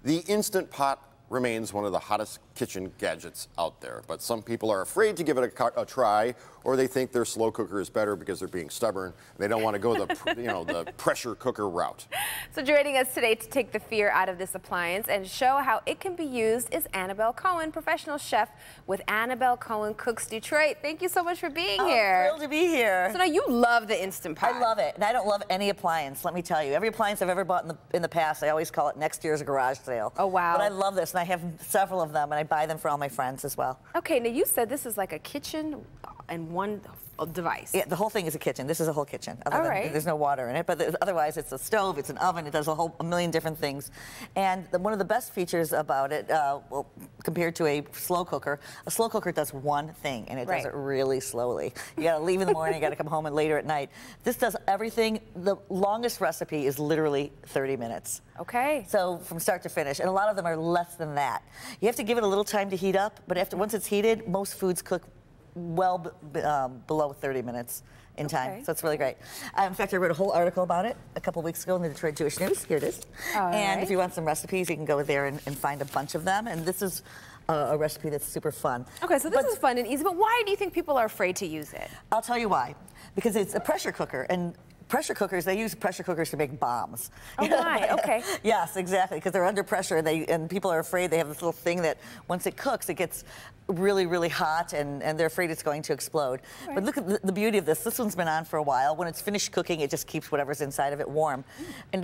The Instant Pot remains one of the hottest kitchen gadgets out there, but some people are afraid to give it a try, or they think their slow cooker is better because they're being stubborn. They don't want to go the the pressure cooker route. So joining us today to take the fear out of this appliance and show how it can be used is Annabelle Cohen, professional chef with Annabelle Cohen Cooks Detroit. Thank you so much for being here. I'm thrilled to be here. So now you love the Instant Pot. I love it, and I don't love any appliance, let me tell you. Every appliance I've ever bought in the past, I always call it next year's garage sale. Oh, wow. But I love this, and I have several of them, and I buy them for all my friends as well. Okay, now you said this is like a kitchen and one device. Yeah, the whole thing is a kitchen. This is a whole kitchen. All right. There's no water in it, but otherwise it's a stove, it's an oven, it does a million different things. And one of the best features about it, well, compared to a slow cooker does one thing, and it does it really slowly. You gotta leave in the morning, you gotta come home and later at night. This does everything. The longest recipe is literally 30 minutes. Okay. So from start to finish, and a lot of them are less than that. You have to give it a little time to heat up, but once it's heated, most foods cook well below 30 minutes in time. So it's really great. In fact, I wrote a whole article about it a couple weeks ago in the Detroit Jewish News. Here it is. And if you want some recipes, you can go there and find a bunch of them. And this is a recipe that's super fun. Okay, so this is fun and easy, but why do you think people are afraid to use it? I'll tell you why. Because it's a pressure cooker, and pressure cookers, they use pressure cookers to make bombs. Oh my, okay. Yes, exactly, because they're under pressure, and people are afraid. They have this little thing that once it cooks, it gets really, really hot, and they're afraid it's going to explode. Right. But look at the beauty of this. This one's been on for a while. When it's finished cooking, it just keeps whatever's inside of it warm.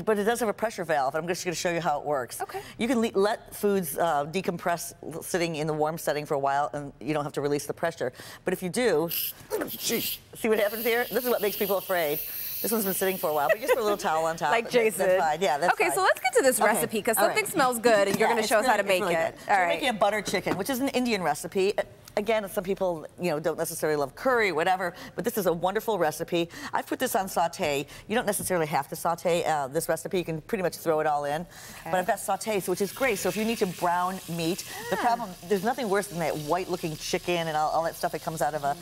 But it does have a pressure valve, and I'm just going to show you how it works. Okay. You can let foods decompress sitting in the warm setting for a while, and you don't have to release the pressure. But if you do, see what happens here? This is what makes people afraid. This one's been sitting for a while, but you just put a little towel on top. Like Jason. That's fine. Yeah, that's fine. Okay, so let's get to this recipe, because something smells good, and you're going to show us how to make it. So we're making a butter chicken, which is an Indian recipe. Again, some people, don't necessarily love curry, whatever, but this is a wonderful recipe. I've put this on saute. You don't necessarily have to saute this recipe. You can pretty much throw it all in. But I've got saute, which is great. So if you need to brown meat, the problem, there's nothing worse than that white-looking chicken and all that stuff that comes out of a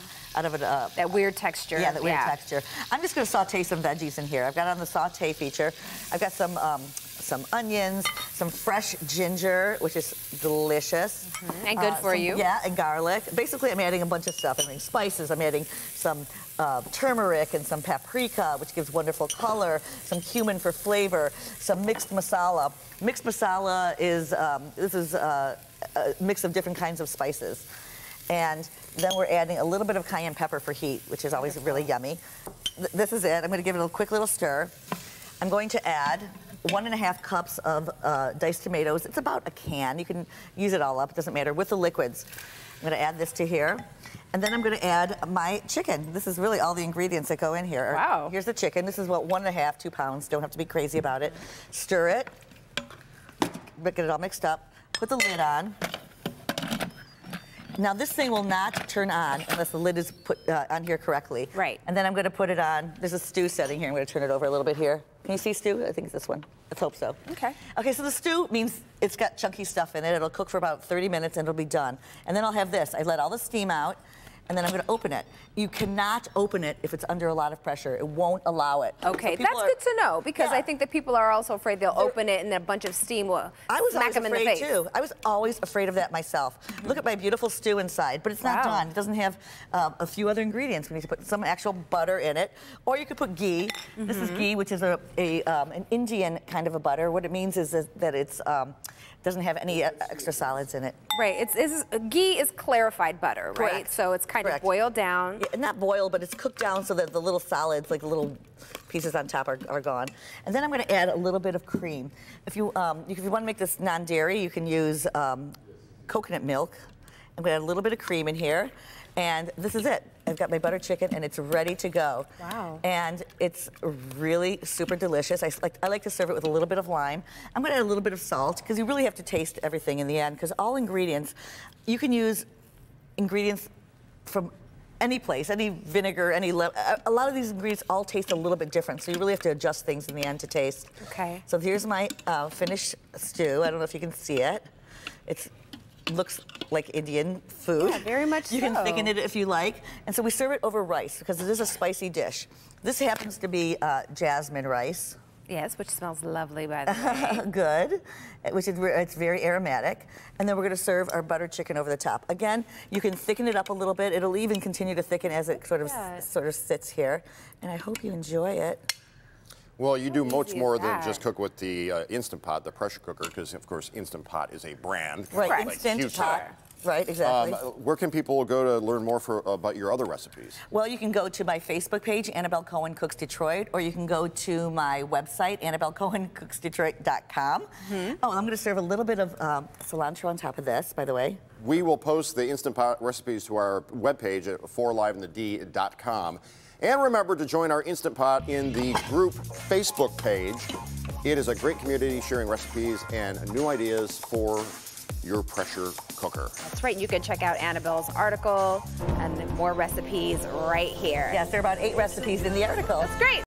that weird texture. Yeah, that weird texture. I'm just going to saute some veggies in here. I've got on the saute feature. I've got some onions, some fresh ginger, which is delicious. And good for you. Yeah, and garlic. Basically, I'm adding a bunch of stuff. I'm adding spices. I'm adding some turmeric and some paprika, which gives wonderful color, some cumin for flavor, some mixed masala. Mixed masala is, this is a mix of different kinds of spices. And then we're adding a little bit of cayenne pepper for heat, which is always really yummy. This is it. I'm going to give it a quick little stir. I'm going to add 1.5 cups of diced tomatoes. It's about a can. You can use it all up. It doesn't matter. With the liquids. I'm going to add this to here. And then I'm going to add my chicken. This is really all the ingredients that go in here. Wow. Here's the chicken. This is what 1.5, 2 pounds. Don't have to be crazy about it. Stir it. Get it all mixed up. Put the lid on. Now, this thing will not turn on unless the lid is put on here correctly. Right. And then I'm going to put it on. There's a stew setting here. I'm going to turn it over a little bit here. Can you see stew? I think it's this one. Let's hope so. Okay. Okay, so the stew means it's got chunky stuff in it. It'll cook for about 30 minutes and it'll be done. And then I'll have this. I let all the steam out, and then I'm going to open it. You cannot open it if it's under a lot of pressure. It won't allow it. Okay, so that's good to know, because I think that people are also afraid they'll open it and a bunch of steam will smack them in the face. Too. I was always afraid of that myself. Look at my beautiful stew inside, but it's not done. It doesn't have a few other ingredients. We need to put some actual butter in it, or you could put ghee. This is ghee, which is an Indian kind of a butter. What it means is that it's doesn't have any extra solids in it. Right. Ghee is clarified butter, right? Correct. So it's kind of boiled down. Yeah, not boiled, but it's cooked down so that the little solids, like the little pieces on top, are gone. And then I'm going to add a little bit of cream. If you want to make this non-dairy, you can use coconut milk. I'm going to add a little bit of cream in here. And this is it. I've got my butter chicken, and it's ready to go. Wow. And it's really super delicious. I like to serve it with a little bit of lime. I'm going to add a little bit of salt, because you really have to taste everything in the end, because all ingredients, you can use ingredients from any place, any vinegar, any a lot of these ingredients all taste a little bit different, so you really have to adjust things in the end to taste. Okay. So here's my finished stew. I don't know if you can see it. It looks like Indian food. Yeah, very much You can thicken it if you like. And so we serve it over rice, because it is a spicy dish. This happens to be jasmine rice. Yes, which smells lovely, by the way. Good, it's very aromatic. And then we're going to serve our buttered chicken over the top. Again, you can thicken it up a little bit. It'll even continue to thicken as it sort of sits here. And I hope you enjoy it. Well, you do much easy more is than that? just cook with the Instant Pot, the pressure cooker, because of course Instant Pot is a brand. Right, Correct. Instant huge Pot. brand. Right, exactly. Where can people go to learn more about your other recipes? Well, you can go to my Facebook page, Annabelle Cohen Cooks Detroit, or you can go to my website, AnnabelleCohenCooksDetroit.com. Oh, and I'm going to serve a little bit of cilantro on top of this, by the way. We will post the Instant Pot recipes to our webpage at 4liveinthed.com. And remember to join our Instant Pot in the group Facebook page. It is a great community sharing recipes and new ideas for your pressure cooker. That's right. You can check out Annabelle's article and more recipes right here. Yes, there are about 8 recipes in the article. That's great.